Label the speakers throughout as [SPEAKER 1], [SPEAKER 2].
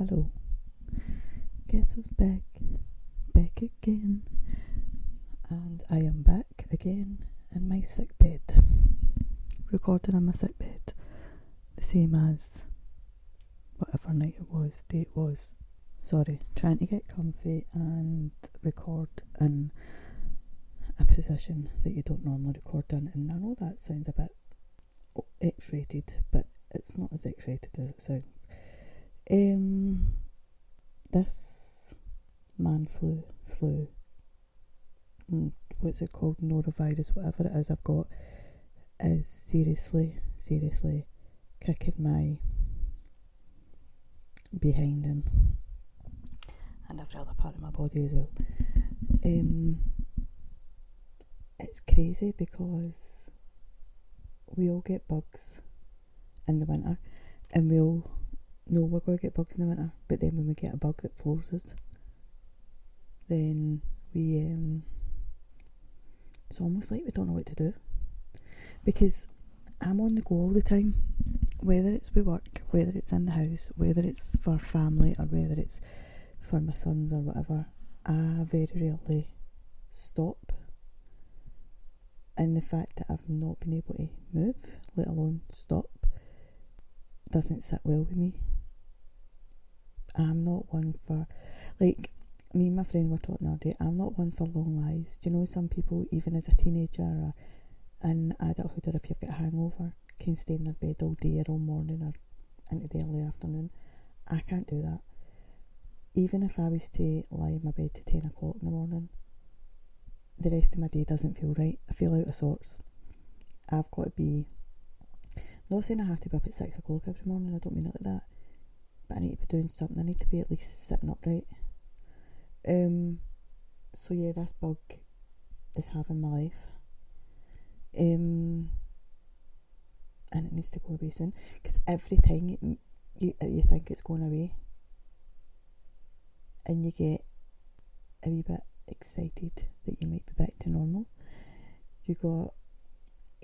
[SPEAKER 1] Hello. Guess who's back? Back again. And I am back again in my sick bed. Recording in my sick bed. The same as whatever night it was, day it was. Sorry, trying to get comfy and record in a position that you don't normally record in. And I know that sounds a bit X-rated, but it's not as X-rated as it sounds. This man flu, what's it called, norovirus, whatever it is I've got, is seriously kicking my behind in, and every other part of my body as well. It's crazy because we all get bugs in the winter, and we all know we're going to get bugs in the winter, but then when we get a bug that floors us, then we it's almost like we don't know what to do, because I'm on the go all the time, whether it's with work, whether it's in the house, whether it's for family, or whether it's for my sons or whatever. I very rarely stop, and the fact that I've not been able to move, let alone stop, doesn't sit well with me. I'm not one for, like, me and my friend were talking the other day, I'm not one for long lies. Do you know, some people, even as a teenager or in adulthood, or if you've got a hangover, can stay in their bed all day or all morning or into the early afternoon. I can't do that. Even if I was to lie in my bed to 10 o'clock in the morning, the rest of my day doesn't feel right. I feel out of sorts. I've got to be, not saying I have to be up at 6 o'clock every morning, I don't mean it like that, but I need to be doing something. I need to be at least sitting upright. So yeah, this bug is having my life, and it needs to go away soon, because every time you think it's going away and you get a wee bit excited that you might be back to normal, you got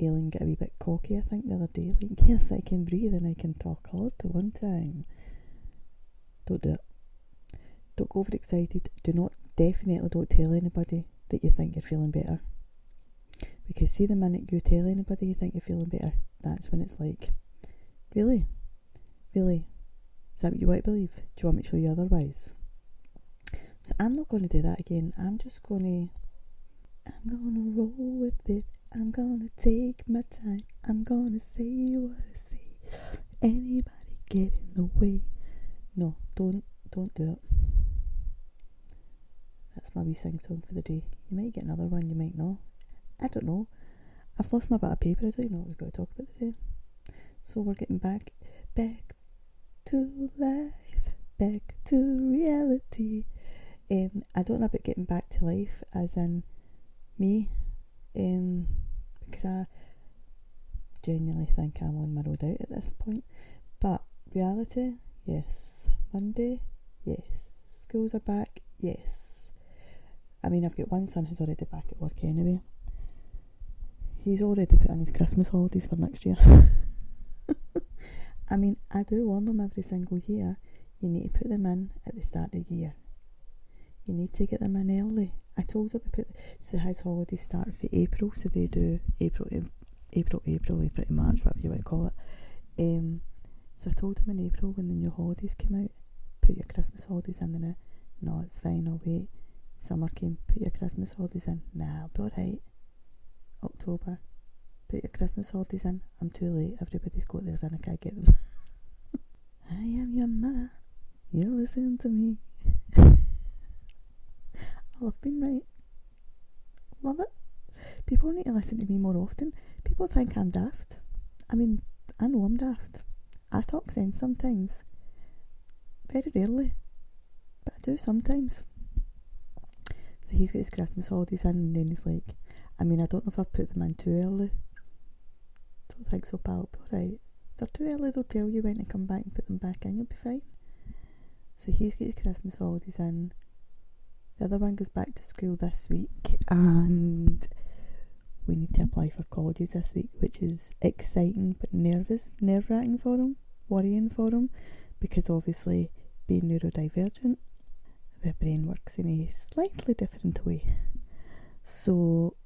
[SPEAKER 1] Aileen get a wee bit cocky, I think, the other day, like, yes, I can breathe and I can talk all at one time. Don't do it. Don't go overexcited. Definitely don't tell anybody that you think you're feeling better. Because see, the minute you tell anybody you think you're feeling better, that's when it's like, really? Really? Is that what you want to believe? Do you want me to show you otherwise? So I'm not going to do that again. I'm gonna roll with it. I'm gonna take my time. I'm gonna say what I say. Anybody get in the way? No, don't do it. That's my wee sing song for the day. You might get another one, you might not. I don't know. I've lost my bit of paper. I don't know what I was going to talk about today. So we're getting back to life, back to reality. I don't know about getting back to life as in me, because I genuinely think I'm on my road out at this point. But reality, yes. Monday, yes. Schools are back, yes. I mean, I've got one son who's already back at work anyway. He's already put in his Christmas holidays for next year. I mean, I do warn them every single year, you need to put them in at the start of the year. You need to get them in early. I told him so his holidays start for April, so they do April to March, whatever you want to call it. So I told him in April, when the new holidays came out, put your Christmas holidays in now. No, it's fine, I'll wait. Summer came, put your Christmas holidays in. Nah, I'll be alright. October, put your Christmas holidays in. I'm too late, everybody's got theirs and I can't get them. I am your mother, you listen to me. I've been right. Love it. People need to listen to me more often. People think I'm daft. I mean, I know I'm daft. I talk sense sometimes. Very rarely. But I do sometimes. So he's got his Christmas holidays in, and then he's like, I mean, I don't know if I've put them in too early. Don't think so, pal. Alright. If they're too early, they'll tell you when to come back and put them back in. You'll be fine. So he's got his Christmas holidays in. The other one goes back to school this week, and we need to apply for colleges this week, which is exciting but nerve-wracking for him, worrying for him, because obviously being neurodivergent. The brain works in a slightly different way. So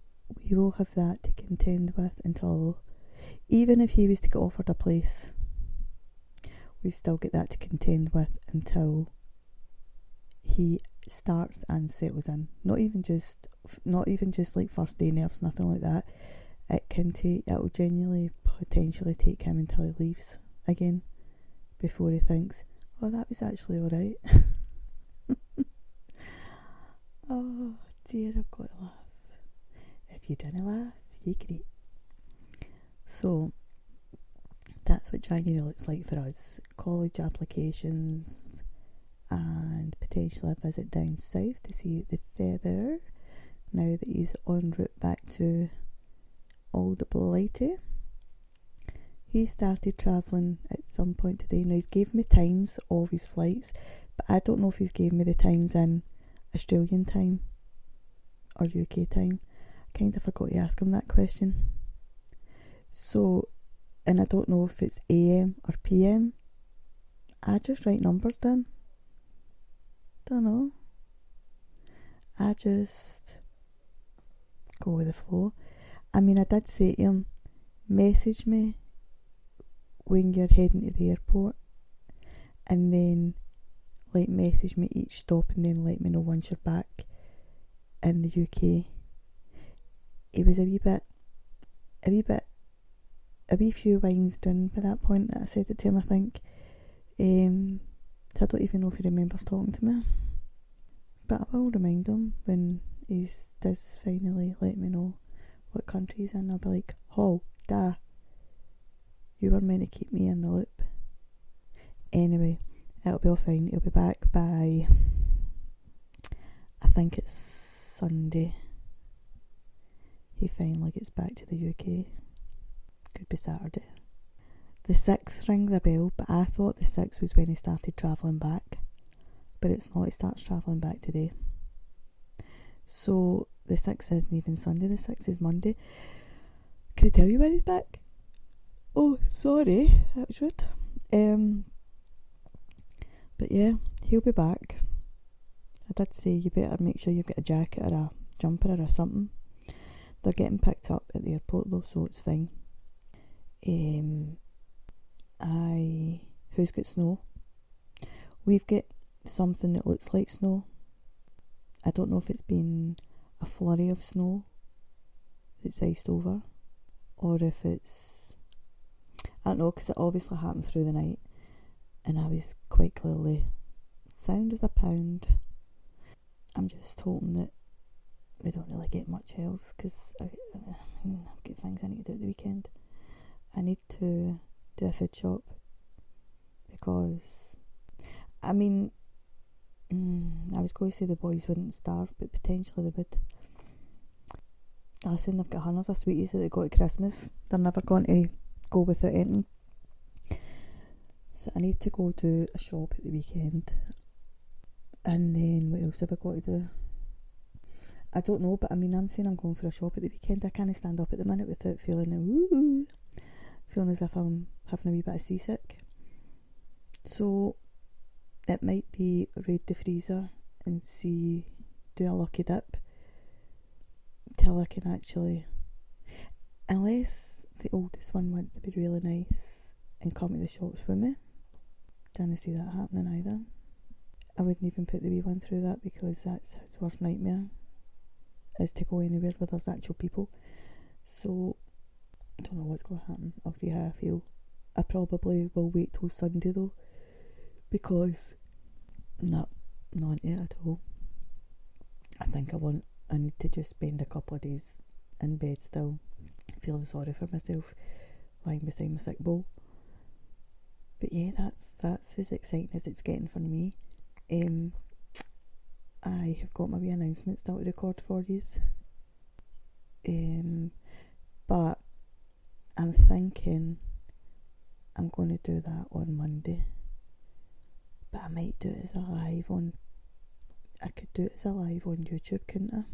[SPEAKER 1] we will have that to contend with until, even if he was to get offered a place, we've still got that to contend with until he starts and settles in. Not even just like first day nerves, nothing like that. It'll genuinely potentially take him until he leaves again before he thinks, oh, that was actually alright. Oh dear, I've got to laugh. If you didn't laugh, you great. So that's what January looks like for us. College applications and potentially a visit down south to see the feather now that he's en route back to Old Blighty. He started travelling at some point today. Now he's gave me times of his flights, but I don't know if he's gave me the times in Australian time or UK time. I kind of forgot to ask him that question. So, and I don't know if it's AM or PM. I just write numbers down. Don't know. I just go with the flow. I mean, I did say to him, message me when you're heading to the airport, and then like message me each stop, and then let me know once you're back in the UK. He was a wee few wines down by that point that I said it to him, I think. So I don't even know if he remembers talking to me, but I will remind him when he does finally let me know what country he's in. I'll be like, oh, da, you were meant to keep me in the loop. Anyway, it'll be all fine. He'll be back by, I think it's Sunday. He finally gets back to the UK. Could be Saturday. The 6th rings a bell, but I thought the 6th was when he started travelling back. But it's not, he starts travelling back today. So the 6th isn't even Sunday, the 6th is Monday. Can I tell you when he's back? Oh, sorry, that was rude. But yeah, he'll be back. I did say you better make sure you've got a jacket or a jumper or something. They're getting picked up at the airport though, so it's fine. Who's got snow? We've got something that looks like snow. I don't know if it's been a flurry of snow that's iced over, or if it's, I don't know, because it obviously happened through the night, and I was quite clearly sound as a pound. I'm just hoping that we don't really get much else, because I've got things I need to do at the weekend. I need to do a food shop, because I mean, I was going to say the boys wouldn't starve, but potentially they would. Listen, they've got hundreds of sweeties that they got at Christmas. They're never going to go without anything. So I need to go to a shop at the weekend. And then what else have I got to do? I don't know, but I mean, I'm saying I'm going for a shop at the weekend. I can't stand up at the minute without feeling as if I'm having a wee bit of seasick. So it might be raid the freezer and do a lucky dip till I can actually, unless the oldest one wants to be really nice and come to the shops with me. Don't see that happening either. I wouldn't even put the wee one through that, because that's his worst nightmare, is to go anywhere where there's actual people. So I don't know what's going to happen. I'll see how I feel. I probably will wait till Sunday though, because not into it at all. I think I need to just spend a couple of days in bed still, feeling sorry for myself, lying beside my sick bowl. But yeah, that's as exciting as it's getting for me. I have got my wee announcement still to record for yous. But I'm thinking I'm going to do that on Monday. But I might do it as a live on, I could do it as a live on YouTube, couldn't I?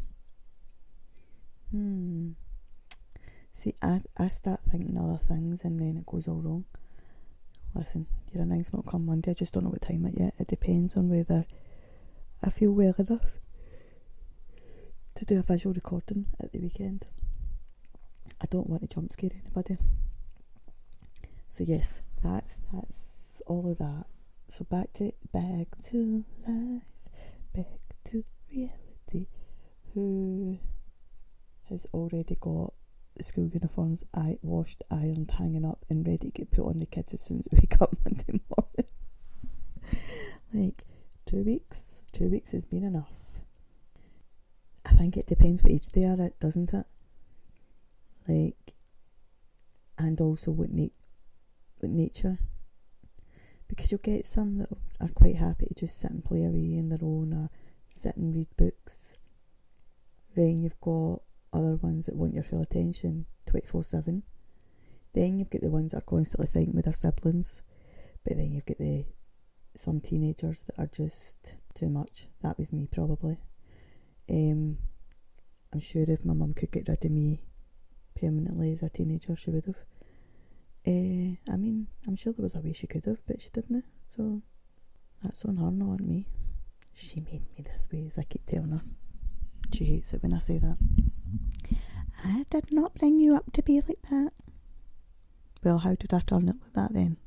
[SPEAKER 1] See, I start thinking other things and then it goes all wrong. listen, your announcement will come Monday. I just don't know what time it yet. It depends on whether I feel well enough to do a visual recording at the weekend. I don't want to jump scare anybody. So yes, that's all of that. So back to life, back to reality. Who has already got the school uniforms washed, ironed, hanging up and ready to get put on the kids as soon as we wake up Monday morning? Like 2 weeks. 2 weeks has been enough. I think it depends what age they are at, doesn't it? Like, and also what nature. Because you'll get some that are quite happy to just sit and play away on their own or sit and read books. Then you've got other ones that want your full attention 24/7. Then you've got the ones that are constantly fighting with their siblings. But then you've got some teenagers that are just too much. That was me probably. I'm sure if my mum could get rid of me permanently as a teenager, she would have. I mean, I'm sure there was a way she could have, but she didn't. So that's on her, not on me. She made me this way, as I keep telling her. She hates it when I say that. I did not bring you up to be like that. Well, how did I turn it like that then?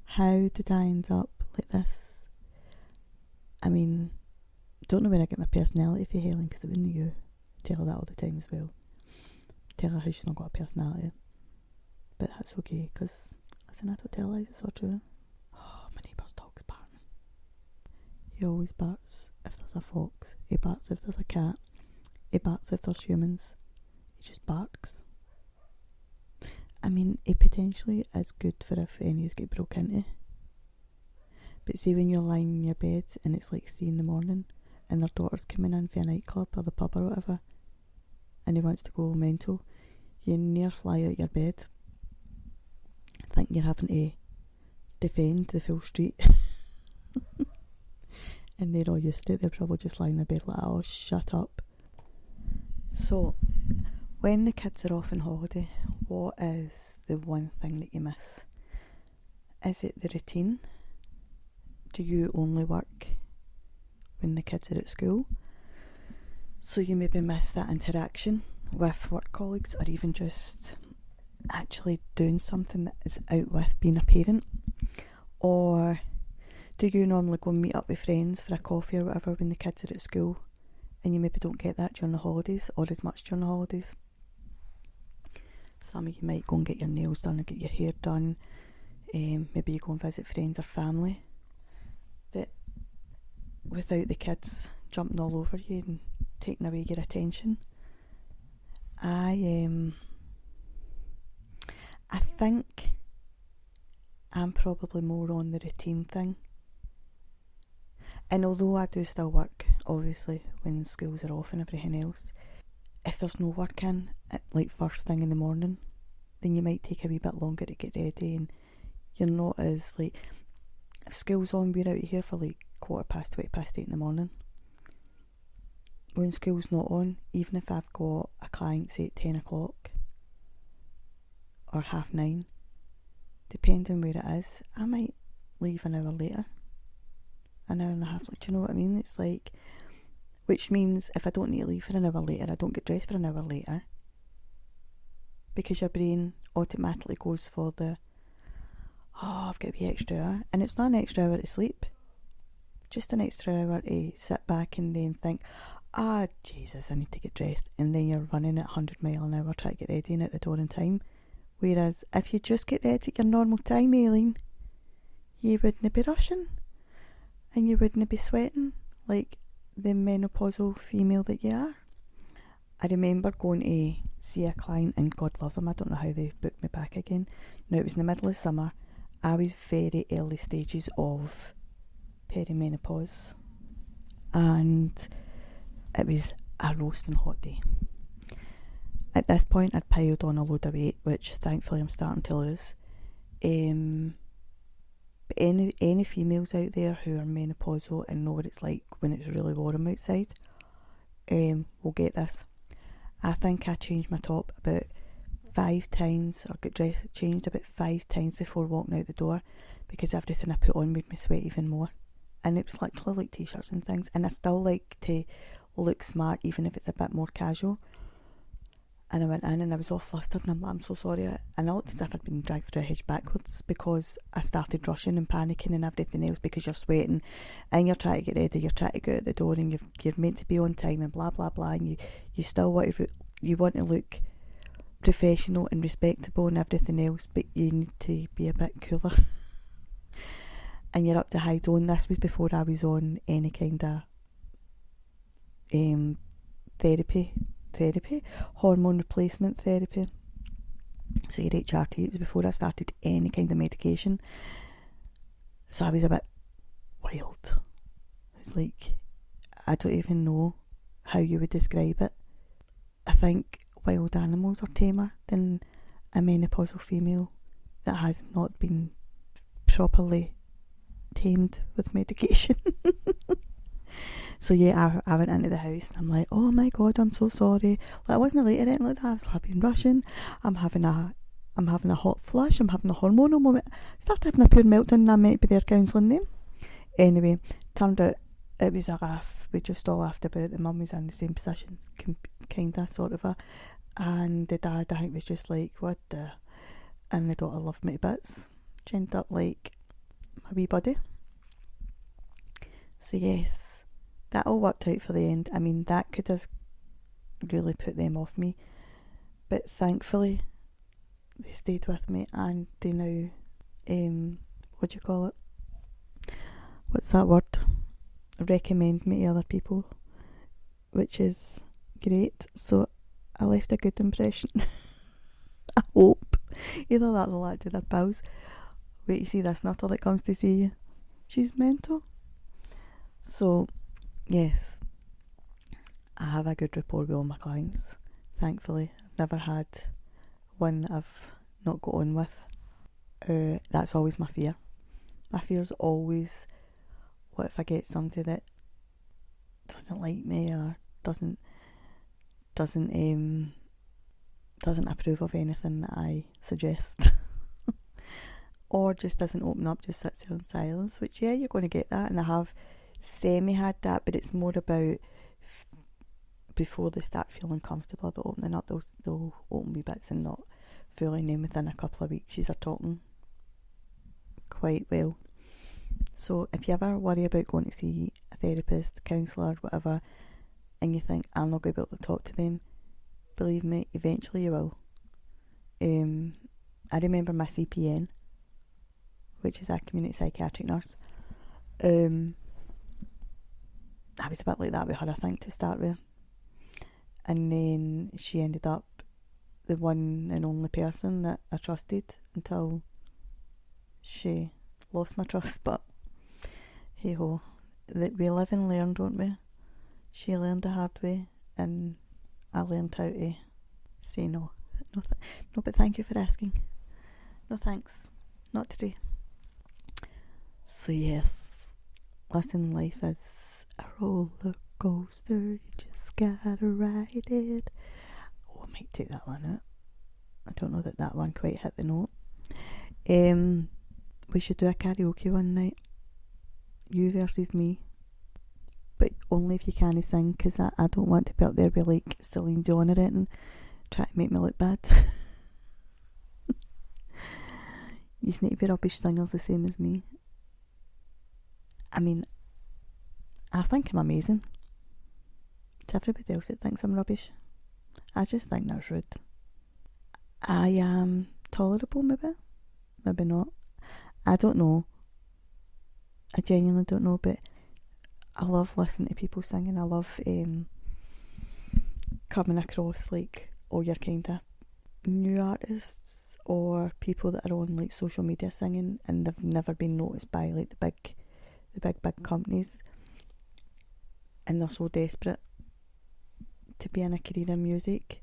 [SPEAKER 1] How did I end up like this? I mean, don't know where I get my personality for Helen, because it wasn't you. Tell her that all the time as well. Tell her how she's not got a personality. But that's okay, because, listen, I don't tell lies, it's all true. Oh, my neighbour's dog's barking. He always barks if there's a fox. He barks if there's a cat. He barks if there's humans. He just barks. I mean, he potentially is good for if any's get broke into. But see, when you're lying in your bed and it's like 3 in, and their daughter's coming in for a nightclub or the pub or whatever, and he wants to go mental, you near fly out your bed. Think you're having to defend the full street. And they're all used to it. They're probably just lying in bed like, oh, shut up. So, when the kids are off on holiday, what is the one thing that you miss? Is it the routine? Do you only work when the kids are at school? So you maybe miss that interaction with work colleagues, or even just actually doing something that is out with being a parent? Or do you normally go and meet up with friends for a coffee or whatever when the kids are at school, and you maybe don't get that during the holidays, or as much during the holidays? Some of you might go and get your nails done or get your hair done. Maybe you go and visit friends or family. That without the kids jumping all over you and taking away your attention. I think I'm probably more on the routine thing. And although I do still work, obviously, when schools are off and everything else, if there's no work in, at like first thing in the morning, then you might take a wee bit longer to get ready, and you're not as like, if school's on, we're out here for like 8:15 in the morning. When school's not on, even if I've got a client, say at 10 o'clock or 9:30, depending where it is, I might leave an hour later, an hour and a half. Like, do you know what I mean? It's like, which means if I don't need to leave for an hour later, I don't get dressed for an hour later, because your brain automatically goes for the, oh, I've got to be extra hour. And it's not an extra hour to sleep, just an extra hour to sit back and then think, Jesus, I need to get dressed. And then you're running at 100 mile an hour trying to get ready and out the door in time. Whereas if you just get ready at your normal time, Aileen, you wouldn't be rushing, and you wouldn't be sweating like the menopausal female that you are. I remember going to see a client, and God love them, I don't know how they booked me back again. Now, it was in the middle of summer. I was very early stages of perimenopause, and it was a roasting hot day. At this point, I'd piled on a load of weight, which thankfully I'm starting to lose. But any females out there who are menopausal and know what it's like when it's really warm outside, will get this. I think I changed my top about 5 times, or got dressed, changed about 5 times before walking out the door, because everything I put on made me sweat even more. And it was literally like t-shirts and things, and I still like to look smart even if it's a bit more casual. And I went in and I was all flustered, and I'm like, I'm so sorry. And I looked as if I'd been dragged through a hedge backwards, because I started rushing and panicking and everything else, because you're sweating and you're trying to get ready, you're trying to go out the door, and you're meant to be on time and blah blah blah, and you still want to you want to look professional and respectable and everything else, but you need to be a bit cooler. And you're up to high doing. This was before I was on any kind of therapy, hormone replacement therapy. So your HRT, it was before I started any kind of medication. So I was a bit wild. It was like, I don't even know how you would describe it. I think wild animals are tamer than a menopausal female that has not been properly tamed with medication. So yeah, I went into the house and I'm like, oh my god, I'm so sorry. Like, I wasn't late or anything like that. I've been rushing. I'm having a hot flush. I'm having a hormonal moment. I started having a pure meltdown, and I might be there counselling them. Anyway, turned out it was a laugh. We just all laughed about it. The mum was in the same positions, kinda, sort of. And the dad, I think, was just like, what the... And the daughter loved me to bits. She ended up like my wee buddy. So yes, that all worked out for the end. I mean, that could have really put them off me, but thankfully they stayed with me, and they now, what do you call it? What's that word? Recommend me to other people, which is great. So I left a good impression. I hope. Either that or they'll act to their pals. Wait, you see this nutter that comes to see you? She's mental. So, yes, I have a good rapport with all my clients, thankfully. I've never had one that I've not got on with. That's always my fear. My fear is always, what if I get somebody that doesn't like me, or doesn't approve of anything that I suggest. Or just doesn't open up, just sits there in silence, which, yeah, you're going to get that, and I have semi-had that, but it's more about before they start feeling comfortable about opening up, they'll open wee bits and not fully, and then within a couple of weeks she's talking quite well. So if you ever worry about going to see a therapist, counsellor, whatever, and you think, I'm not going to be able to talk to them, believe me, eventually you will. I remember my CPN, which is a community psychiatric nurse. I was a bit like that with her, I think, to start with. And then she ended up the one and only person that I trusted until she lost my trust. But hey ho, we live and learn, don't we? She learned the hard way, and I learned how to say no. No, but thank you for asking. No thanks, not today. So yes, listen, life is a roller coaster, you just gotta ride it. Oh, I might take that one out. I don't know that one quite hit the note. We should do a karaoke one night. You versus me. But only if you can't sing, because I don't want to be up there with like Celine Dion or anything, trying to make me look bad. You need to be rubbish singers the same as me. I mean, I think I'm amazing. To everybody else that thinks I'm rubbish, I just think that's rude. I am tolerable, maybe not. I don't know. I genuinely don't know, but I love listening to people singing. I love coming across like all your kind of new artists or people that are on like social media singing, and they've never been noticed by like the big companies, and they're so desperate to be in a career in music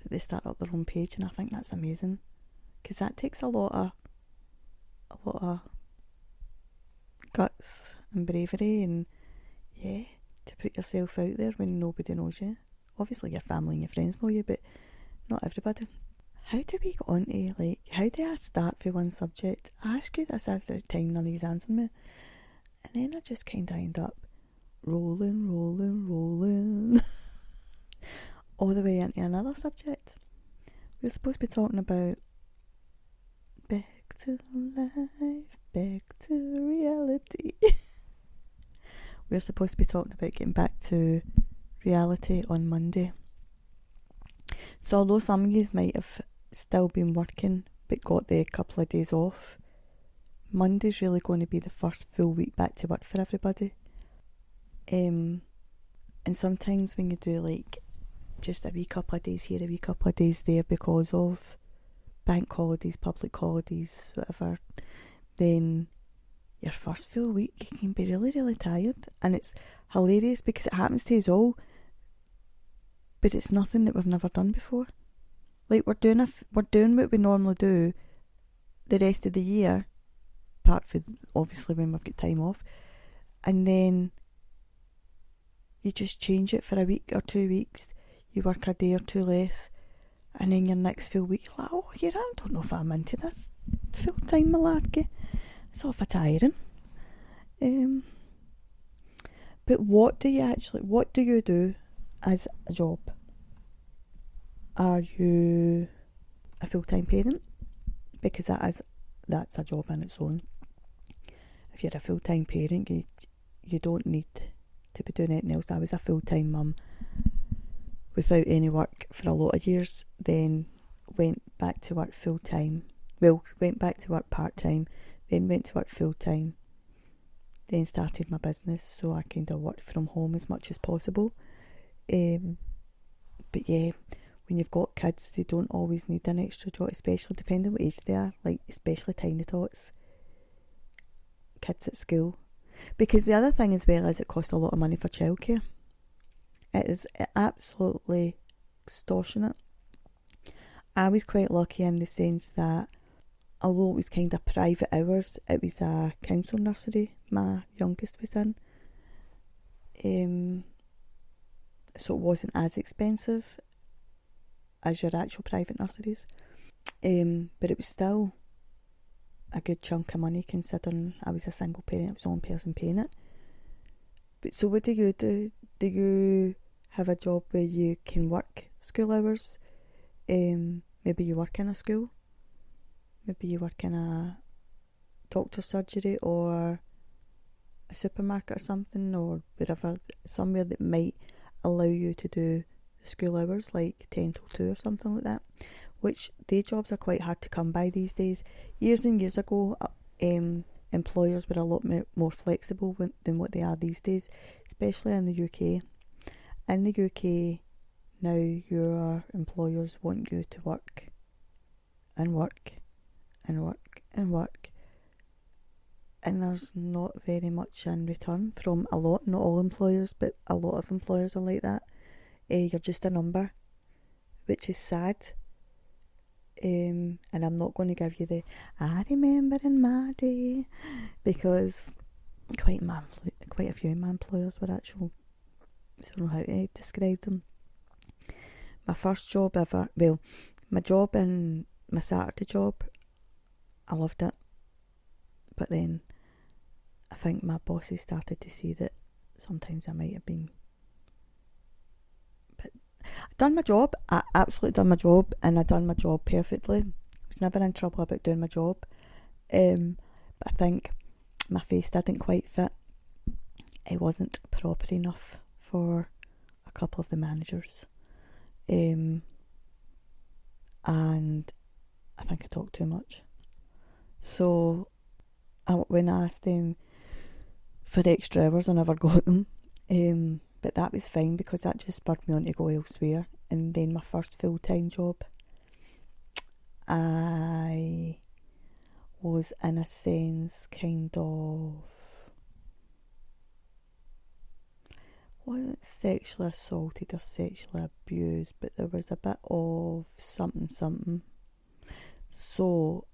[SPEAKER 1] that they start up their own page, and I think that's amazing, because that takes a lot of guts and bravery, and yeah, to put yourself out there when nobody knows you. Obviously your family and your friends know you, but not everybody. how do we get on to, like, how do I start for one subject? I ask you this every time, none of you answer me. And then I just kind of end up rolling all the way into another subject. We're supposed to be talking about back to life, back to reality. We're supposed to be talking about getting back to reality on Monday. So although some of you might have still been working but got the couple of days off, Monday's really going to be the first full week back to work for everybody. And sometimes when you do like just a wee couple of days here, a wee couple of days there because of bank holidays, public holidays, whatever, then your first full week you can be really, really tired. And it's hilarious because it happens to us all, but it's nothing that we've never done before. Like we're doing what we normally do the rest of the year, apart from obviously when we've got time off, and then you just change it for a week or 2 weeks. You work a day or two less, and then your next full week, you're like, oh yeah, I don't know if I'm into this full-time malarkey. It's awful tiring. But what do you do as a job? Are you a full-time parent? Because that's a job in its own. If you're a full-time parent, you don't need to be doing anything else. I was a full-time mum without any work for a lot of years, then went back to work full-time. Well, went back to work part-time, then went to work full-time, then started my business, so I kind of worked from home as much as possible. But yeah, when you've got kids, they don't always need an extra job, especially depending on what age they are, like especially tiny tots, kids at school. Because the other thing as well is it costs a lot of money for childcare. It is absolutely extortionate. I was quite lucky in the sense that although it was kind of private hours, it was a council nursery my youngest was in. So it wasn't as expensive as your actual private nurseries. But it was still a good chunk of money considering I was a single parent, I was the only person paying it. But so what do you do? Do you have a job where you can work school hours? Maybe you work in a school. Maybe you work in a doctor's surgery or a supermarket or something, or wherever, somewhere that might allow you to do school hours, like 10 till 2 or something like that, which day jobs are quite hard to come by these days. Years and years ago, employers were a lot more flexible than what they are these days, especially in the UK. In the UK, now your employers want you to work and work and work and work, and there's not very much in return from a lot, not all employers, but a lot of employers are like that. You're just a number, which is sad. And I'm not going to give you the I remember in my day, because quite a few of my employers were actual, I don't know how to describe them. My first job ever, well, my job in my Saturday job, I loved it, but then I think my bosses started to see that sometimes I might have been, but I done my job, I absolutely done my job, and I done my job perfectly. I was never in trouble about doing my job, but I think my face didn't quite fit. It wasn't proper enough for a couple of the managers, and I think I talked too much. So when I asked them for extra hours, I never got them. But that was fine because that just spurred me on to go elsewhere. And then my first full-time job, I was in a sense kind of, wasn't sexually assaulted or sexually abused, but there was a bit of something. So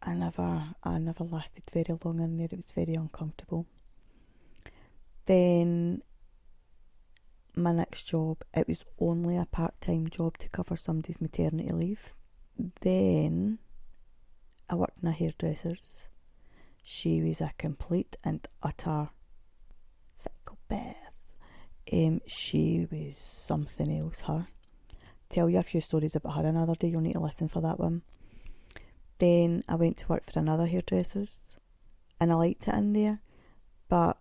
[SPEAKER 1] I never lasted very long in there. It was very uncomfortable. Then my next job, it was only a part-time job to cover somebody's maternity leave. Then I worked in a hairdresser's. She was a complete and utter psychopath. She was something else, her. Tell you a few stories about her another day, you'll need to listen for that one. Then I went to work for another hairdresser's, and I liked it in there, but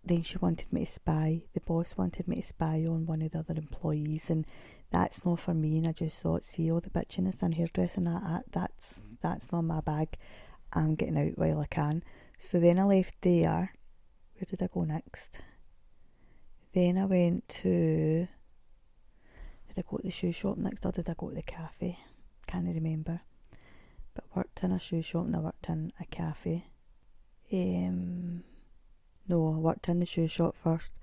[SPEAKER 1] then she wanted me to spy. The boss wanted me to spy on one of the other employees, and that's not for me. And I just thought, see all the bitchiness in hairdressing, that's not my bag. I'm getting out while I can. So then I left there. Where did I go next? Then I went to... Did I go to the shoe shop next, or did I go to the cafe? Can't remember. But I worked in a shoe shop and I worked in a cafe. No, I worked in the shoe shop first.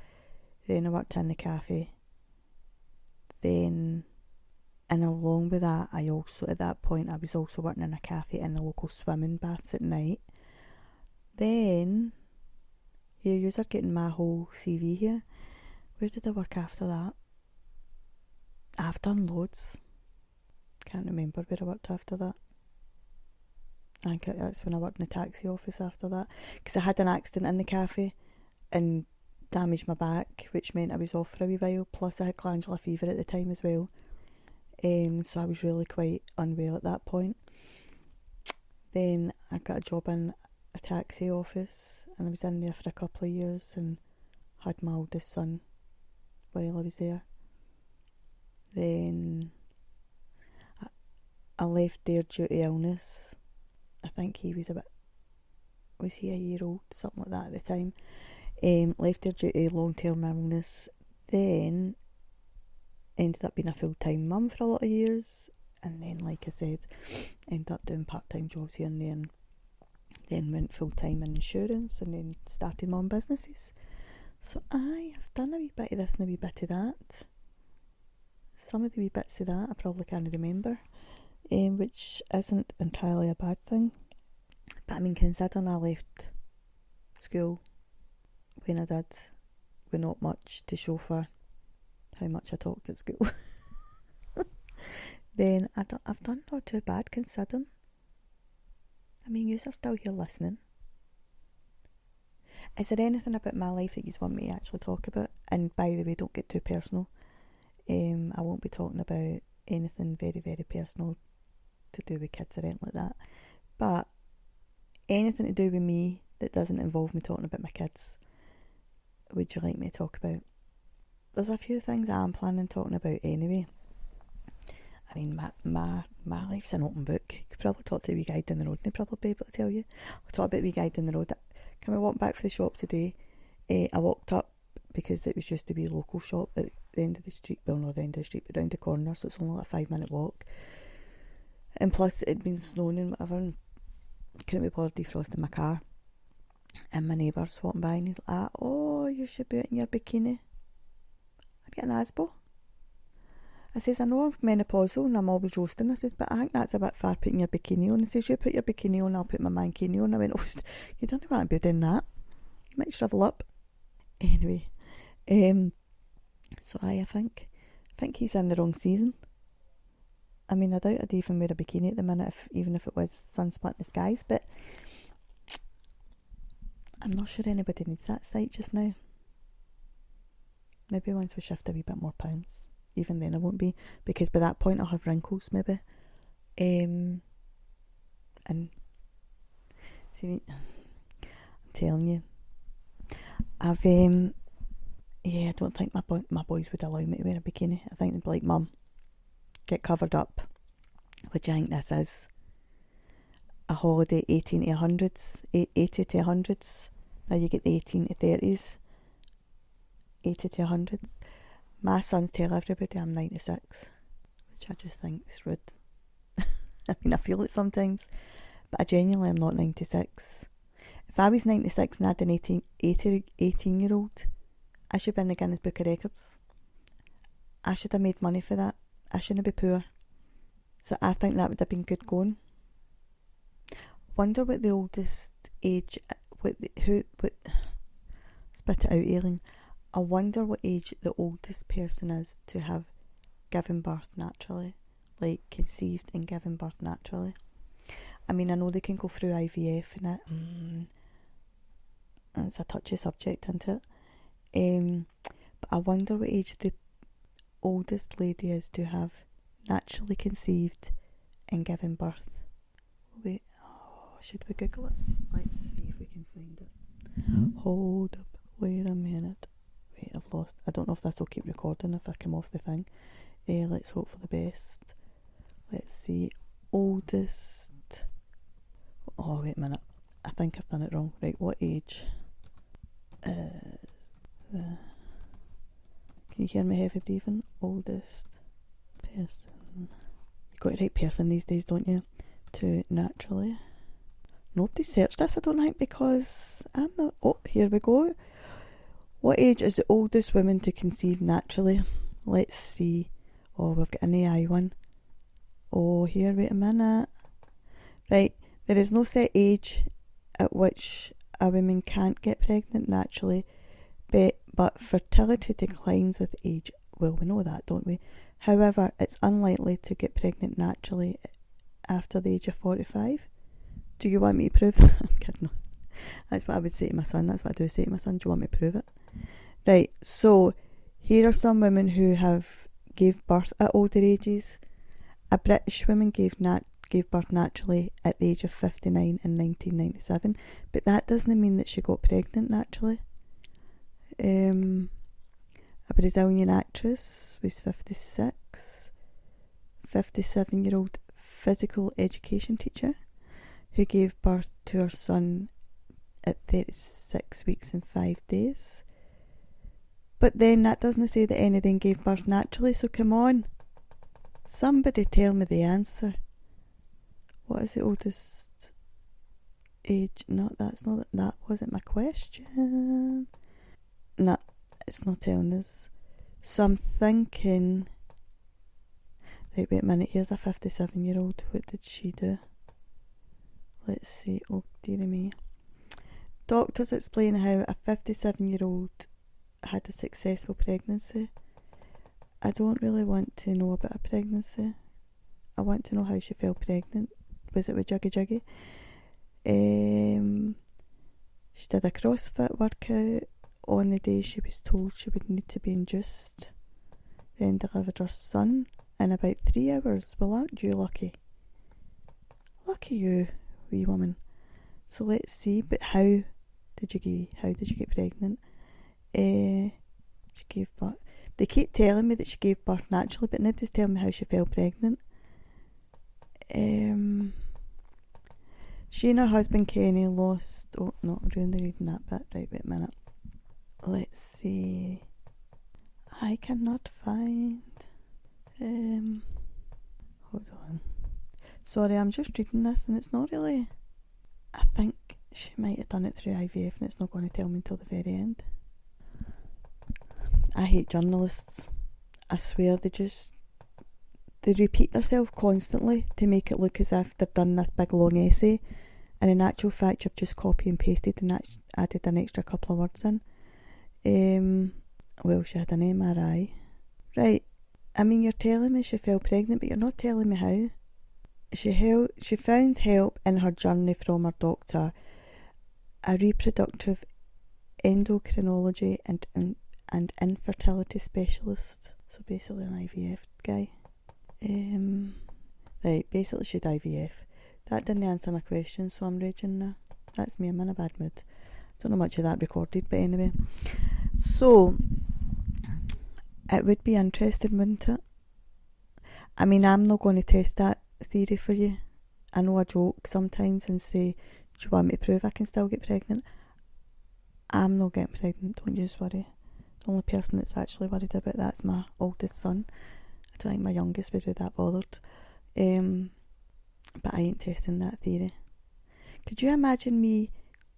[SPEAKER 1] Then I worked in the cafe. Then, and along with that, I also, at that point, I was also working in a cafe in the local swimming baths at night. Then, here, you are getting my whole CV here. Where did I work after that? I've done loads. Can't remember where I worked after that. I think that's when I worked in the taxi office after that. Because I had an accident in the cafe and damaged my back, which meant I was off for a wee while. Plus I had glandular fever at the time as well. So I was really quite unwell at that point. Then I got a job in a taxi office, and I was in there for a couple of years and had my oldest son while I was there. Then I left there due to illness. I think he was was he a year old? Something like that at the time. Left there due to long-term illness. Then ended up being a full-time mum for a lot of years. And then, like I said, ended up doing part-time jobs here and there. And then went full-time in insurance, and then started my own businesses. So I have done a wee bit of this and a wee bit of that. Some of the wee bits of that I probably can't remember, which isn't entirely a bad thing. But I mean, considering I left school when I did, with not much to show for how much I talked at school, then I've done not too bad considering. I mean, you are still here listening. Is there anything about my life that you want me to actually talk about? And by the way, don't get too personal. I won't be talking about anything very, very personal to do with kids or anything like that. But anything to do with me that doesn't involve me talking about my kids, would you like me to talk about? There's a few things I'm planning on talking about anyway. I mean, my life's an open book. You could probably talk to a wee guy down the road and he'd probably be able to tell you. I'll talk about a wee guy down the road. Can we walk back for the shop today? I walked up because it was just a wee local shop at the end of the street. Well, not the end of the street, but round the corner, so it's only like a 5-minute walk. And plus, it'd been snowing and whatever, and couldn't be bothered defrosting my car. And my neighbour's walking by and he's like, oh, you should be out in your bikini. I'm getting asbo. I says, I know I'm menopausal and I'm always roasting. I says, but I think that's a bit far putting your bikini on. He says, you put your bikini on, I'll put my mankini on. I went, oh, you don't want to be doing that. You might shrivel up. Anyway, so I think he's in the wrong season. I mean, I doubt I'd even wear a bikini at the minute, even if it was sun-split in the skies, but I'm not sure anybody needs that sight just now. Maybe once we shift a wee bit more pounds. Even then I won't be, because by that point I'll have wrinkles maybe. And see, I'm telling you, I don't think my boys would allow me to wear a bikini. I think they'd be like, Mum, get covered up. Which I think this is a holiday 80 to 100s. Now you get the 18 to 30s, 80 to 100s. My sons tell everybody I'm 96, which I just think is rude. I mean, I feel it sometimes, but I genuinely am not 96. If I was 96 and I had an 18-year-old, I should be in the Guinness Book of Records. I should have made money for that. I shouldn't be poor. So I think that would have been good going. Wonder what the oldest age, spit it out, Aileen. I wonder what age the oldest person is to have given birth naturally. like conceived and given birth naturally. I mean, I know they can go through IVF and that. It's a touchy subject, isn't it? But I wonder what age the oldest lady is to have naturally conceived and given birth. Wait, should we Google it? Let's see if we can find it. Hold up, wait a minute. Wait, I've lost. I don't know if this will keep recording if I come off the thing. Let's hope for the best. Let's see. Oldest. Oh, wait a minute. I think I've done it wrong. Right, what age? Can you hear me heavy breathing? Oldest person. You got to write person these days, don't you? To naturally. Nobody searched this, I don't think, because I'm not. Oh, here we go. What age is the oldest woman to conceive naturally? Let's see. Oh, we've got an AI one. Oh, here, wait a minute. Right, there is no set age at which a woman can't get pregnant naturally, but fertility declines with age. Well, we know that, don't we? However, it's unlikely to get pregnant naturally after the age of 45. Do you want me to prove that? I'm kidding. That's what I would say to my son. That's what I do say to my son. Do you want me to prove it? Right, so here are some women who have gave birth at older ages. A British woman gave birth naturally at the age of 59 in 1997, but that doesn't mean that she got pregnant naturally. A Brazilian actress was 56. 57-year-old physical education teacher who gave birth to her son at 36 weeks and 5 days. But then that doesn't say that any of them gave birth naturally, so come on. Somebody tell me the answer. What is the oldest age? No, that wasn't my question. No, it's not telling us. So I'm thinking... Right, wait a minute, here's a 57-year-old. What did she do? Let's see. Oh, dearie me. Doctors explain how a 57-year-old had a successful pregnancy. I don't really want to know about her pregnancy. I want to know how she fell pregnant. Was it with Juggy Juggy? She did a CrossFit workout on the day she was told she would need to be induced. Then delivered her son in about 3 hours. Well, aren't you lucky? Lucky you, wee woman. So let's see. But how did you get pregnant? She gave birth. They keep telling me that she gave birth naturally, but nobody's telling me how she fell pregnant. She and her husband Kenny lost... Oh, not really reading that bit. Right, wait a minute. Let's see. I cannot find... Hold on. Sorry, I'm just reading this and it's not really... I think she might have done it through IVF and it's not going to tell me until the very end. I hate journalists. I swear they repeat themselves constantly to make it look as if they've done this big long essay, and in actual fact you've just copy and pasted and added an extra couple of words in. Well, she had an MRI. Right, I mean, you're telling me she fell pregnant, but you're not telling me how. She found help in her journey from her doctor, a reproductive endocrinology and infertility specialist. So basically an IVF guy. Right, basically she did IVF. That didn't answer my question, so I'm raging now. That's me, I'm in a bad mood. Don't know much of that recorded, but anyway. So, it would be interesting, wouldn't it? I mean, I'm not going to test that theory for you. I know I joke sometimes and say, do you want me to prove I can still get pregnant? I'm not getting pregnant, don't you worry. The only person that's actually worried about that's my oldest son. I don't think my youngest would be that bothered. But I ain't testing that theory. Could you imagine me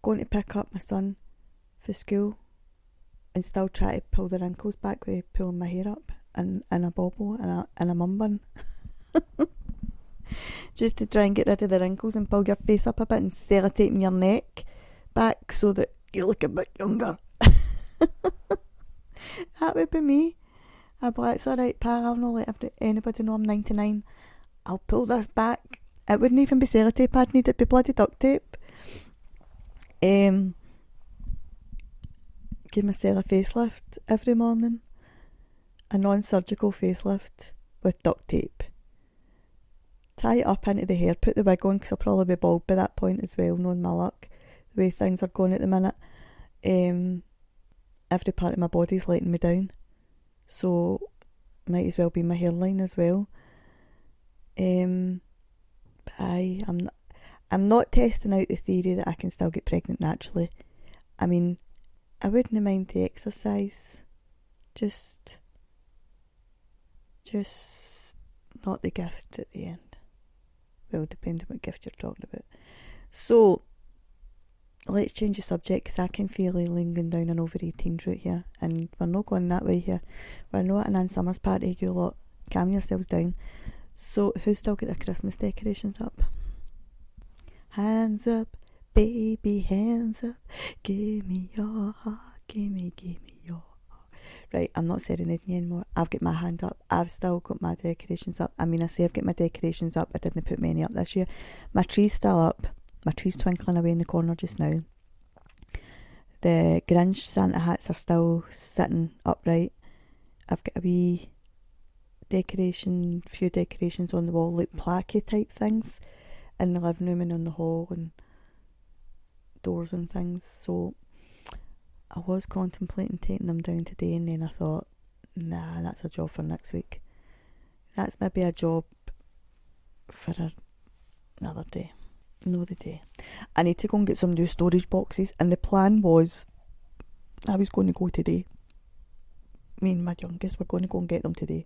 [SPEAKER 1] going to pick up my son for school and still try to pull the wrinkles back with pulling my hair up and a bobble and a mum bun? Just to try and get rid of the wrinkles and pull your face up a bit and sellotaping your neck back so that you look a bit younger. That would be me. I'd be like, it's alright, pal, I'll not let anybody know I'm 99. I'll pull this back. It wouldn't even be sellotape I'd need, it'd be bloody duct tape. Give myself a facelift every morning. A non-surgical facelift with duct tape. Tie it up into the hair, put the wig on, because I'll probably be bald by that point as well, knowing my luck, the way things are going at the minute. Every part of my body's letting me down, so might as well be my hairline as well. But I'm not testing out the theory that I can still get pregnant naturally. I mean, I wouldn't mind the exercise, just not the gift at the end. Well, depending on what gift you're talking about. So, let's change the subject, because I can feel Aileen going down an over 18s route here, and we're not going that way here. We're not at an Ann Summers party, you lot. Calm yourselves down. So, who's still got their Christmas decorations up? Hands up, baby, hands up. Give me your heart, give me your heart. Right, I'm not serenading you anymore. I've got my hand up. I've still got my decorations up. I mean, I say I've got my decorations up. I didn't put many up this year. My tree's still up. My tree's twinkling away in the corner just now. The Grinch Santa hats are still sitting upright. I've got a wee few decorations on the wall, like plaquey type things, in the living room and on the hall and doors and things. So I was contemplating taking them down today, and then I thought, nah, that's a job for next week. That's maybe a job for another day. No, the day. I need to go and get some new storage boxes, and the plan was I was going to go today. Me and my youngest were going to go and get them today.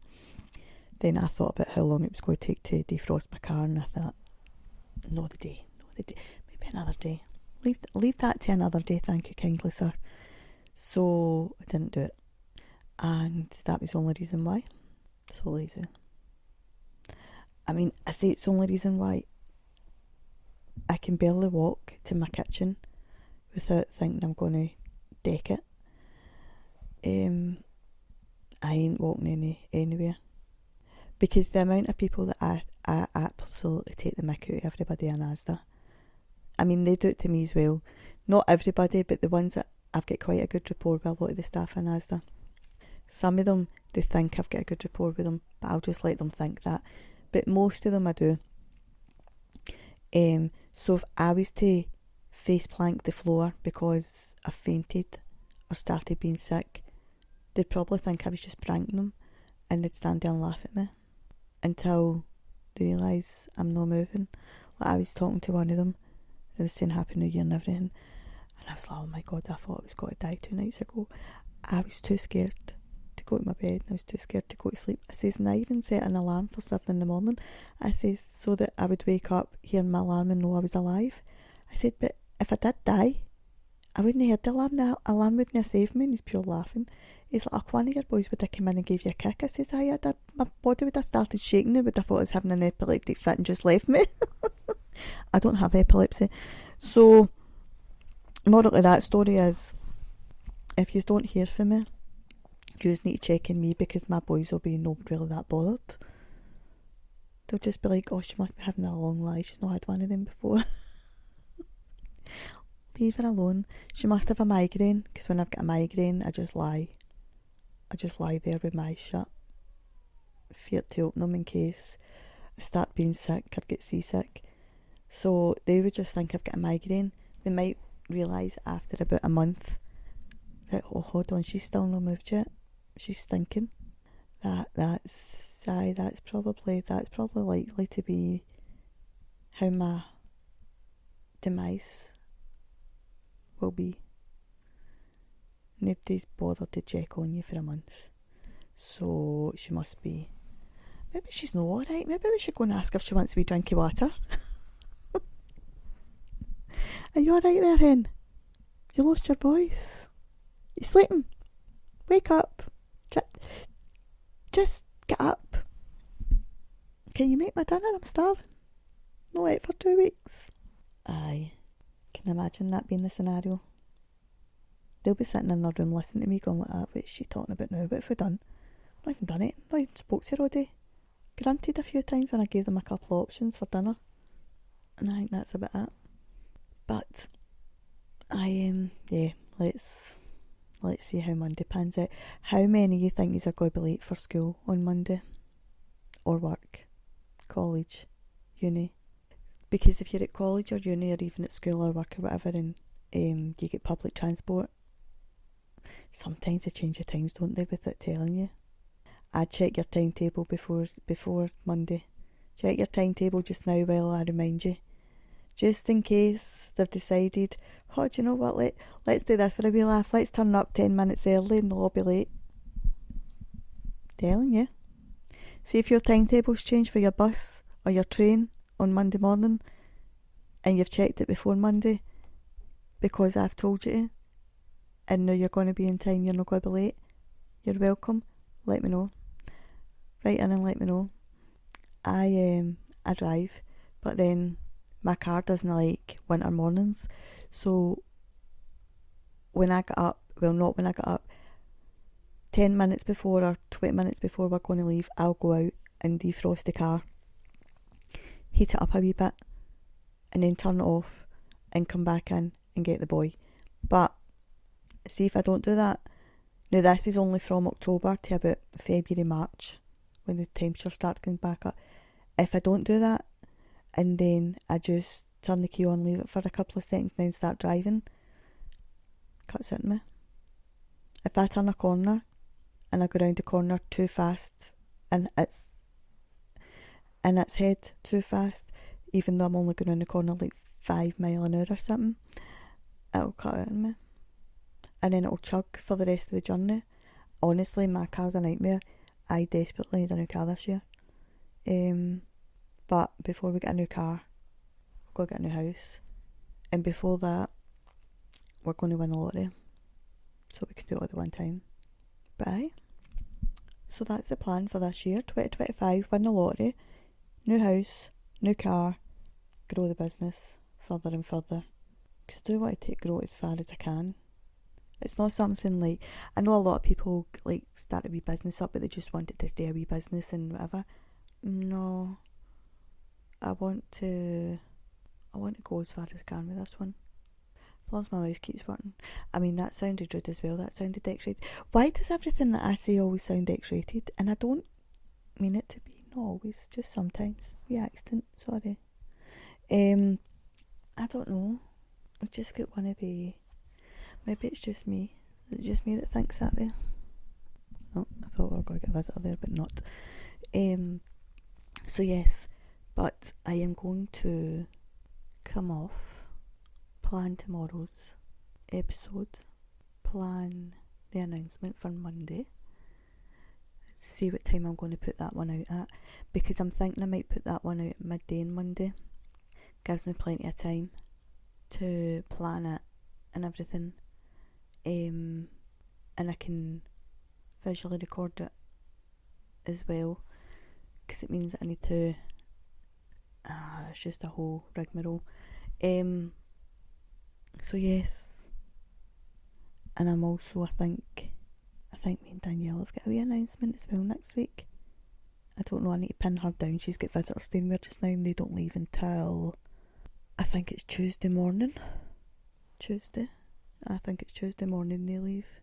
[SPEAKER 1] Then I thought about how long it was going to take to defrost my car, and I thought, no, the day. Maybe another day. Leave that to another day, thank you kindly, sir. So I didn't do it, and that was the only reason why. So lazy. I mean, I say it's the only reason why. I can barely walk to my kitchen without thinking I'm going to deck it. I ain't walking anywhere, because the amount of people that I absolutely take the mick out of everybody in Asda. I mean, they do it to me as well. Not everybody, but the ones that I've got quite a good rapport with a lot of the staff in Asda. Some of them, they think I've got a good rapport with them, but I'll just let them think that. But most of them I do. So if I was to face plank the floor because I fainted or started being sick, they'd probably think I was just pranking them, and they'd stand there and laugh at me until they realise I'm not moving. Like, I was talking to one of them, they was saying Happy New Year and everything, and I was like, oh my god, I thought I was going to die 2 nights ago. I was too scared to go to my bed, I was too scared to go to sleep. I says, and I even set an alarm for 7 in the morning. I says, so that I would wake up, hearing my alarm and know I was alive. I said, but if I did die, I wouldn't have heard the alarm. The alarm wouldn't have saved me. And he's pure laughing. He's like, oh, one of your boys would have come in and gave you a kick. I says, my body would have started shaking. They would have thought I was having an epileptic fit and just left me. I don't have epilepsy. So, moral of that story is, if you don't hear from me, you just need to check in me, because my boys will be not really that bothered. They'll just be like, oh, she must be having a long lie. She's not had one of them before. Leave her alone. She must have a migraine, because when I've got a migraine, I just lie. I just lie there with my eyes shut. Fear to open them in case I start being sick or get seasick. So they would just think I've got a migraine. They might realise after about a month that, oh, hold on, she's still not moved yet. She's stinking. That's probably likely to be how my demise will be. Nobody's bothered to check on you for a month, so she must be. Maybe she's not alright. Maybe we should go and ask if she wants a wee drink of water. Are you alright there, hen? You lost your voice. You sleeping? Wake up. Just get up. Can you make my dinner? I'm starving. No ate for 2 weeks. Aye. Can imagine that being the scenario. They'll be sitting in their room listening to me going like that. What's she talking about now? What have we done? I've not even done it. I've not even spoke to her all day. grunted a few times when I gave them a couple of options for dinner, and I think that's about it. But let's see how Monday pans out. How many of you think you are going to be late for school on Monday? Or work, college, uni? Because if you're at college or uni or even at school or work or whatever, and you get public transport, sometimes they change the times, don't they, without telling you. I'd check your timetable before Monday. Check your timetable just now while I remind you. Just in case they've decided, oh, do you know what, let's do this for a wee laugh. Let's turn up 10 minutes early and they'll all be late. Telling you. See if your timetable's changed for your bus or your train on Monday morning and you've checked it before Monday because I've told you to, and now you're going to be in time, you're not going to be late, you're welcome. Let me know. Write in and let me know. I drive, but then my car doesn't like winter mornings, so when I get up, well, not when I get up, 10 minutes before or 20 minutes before we're going to leave, I'll go out and defrost the car, heat it up a wee bit, and then turn it off and come back in and get the boy. But see if I don't do that, now this is only from October to about February, March, when the temperature starts going back up. If I don't do that, and then I just turn the key on, leave it for a couple of seconds, and then start driving, cuts into me. If I turn a corner and I go round the corner too fast and it's head too fast, even though I'm only going round the corner like 5 miles an hour or something, it'll cut out on me. And then it'll chug for the rest of the journey. Honestly, my car's a nightmare. I desperately need a new car this year. But before we get a new car, we'll go get a new house. And before that, we're going to win a lottery. So we can do it all at one time. But aye. So that's the plan for this year, 2025, win the lottery, new house, new car, grow the business further and further. Because I do want to grow it as far as I can. It's not something like, I know a lot of people like start a wee business up, but they just want it to stay a wee business and whatever. No, I want to go as far as I can with this one. As long as my mouth keeps working. I mean, that sounded rude as well. That sounded X-rated. Why does everything that I say always sound X-rated? And I don't mean it to be. Not always, just sometimes. Wee accident, sorry. I don't know. I've just got one of the... Maybe it's just me. Is it just me that thinks that way? Oh, I thought we were going to get a visitor there, but not. So yes, but I am going to come off, plan tomorrow's episode, plan the announcement for Monday, see what time I'm going to put that one out at, because I'm thinking I might put that one out at midday on Monday. Gives me plenty of time to plan it and everything. And I can visually record it as well, because it means that I need to, it's just a whole rigmarole. So yes, and I'm also, I think me and Danielle have got a wee announcement as well next week. I don't know, I need to pin her down. She's got visitors staying there just now and they don't leave until, I think it's Tuesday morning. I think it's Tuesday morning they leave.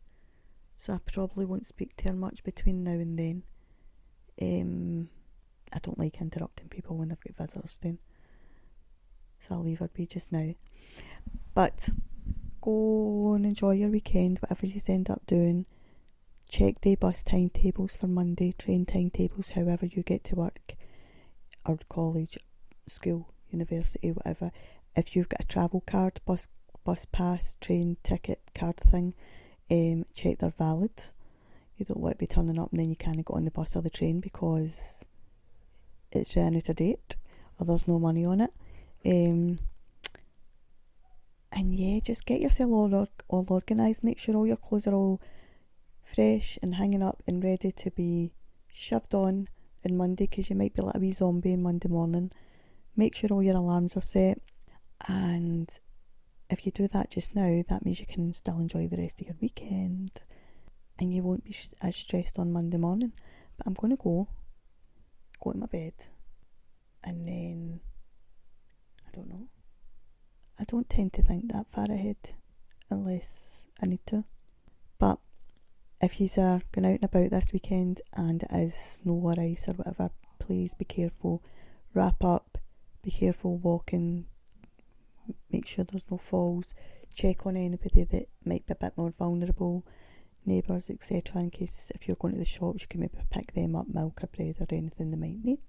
[SPEAKER 1] So I probably won't speak to her much between now and then. I don't like interrupting people when they've got visitors staying. So I'll leave her be just now. But go and enjoy your weekend, whatever you end up doing. Check the bus timetables for Monday, train timetables, however you get to work, or college, school, university, whatever. If you've got a travel card, bus pass, train ticket card thing, check they're valid. You don't want to be turning up and then you can't get on the bus or the train because it's ran out of date or there's no money on it. And yeah, just get yourself all organised. Make sure all your clothes are all fresh and hanging up and ready to be shoved on Monday, because you might be like a wee zombie on Monday morning. Make sure all your alarms are set, and if you do that just now, that means you can still enjoy the rest of your weekend and you won't be as stressed on Monday morning. But I'm going to go go to my bed, and then, I don't know. I don't tend to think that far ahead unless I need to. But if you are going out and about this weekend and it is snow or ice or whatever, please be careful. Wrap up, be careful walking, make sure there's no falls, check on anybody that might be a bit more vulnerable, neighbours, etc., in case if you're going to the shops you can maybe pick them up milk or bread or anything they might need.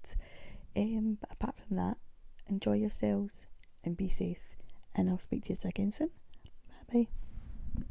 [SPEAKER 1] But apart from that, enjoy yourselves and be safe, and I'll speak to you again soon. Bye bye.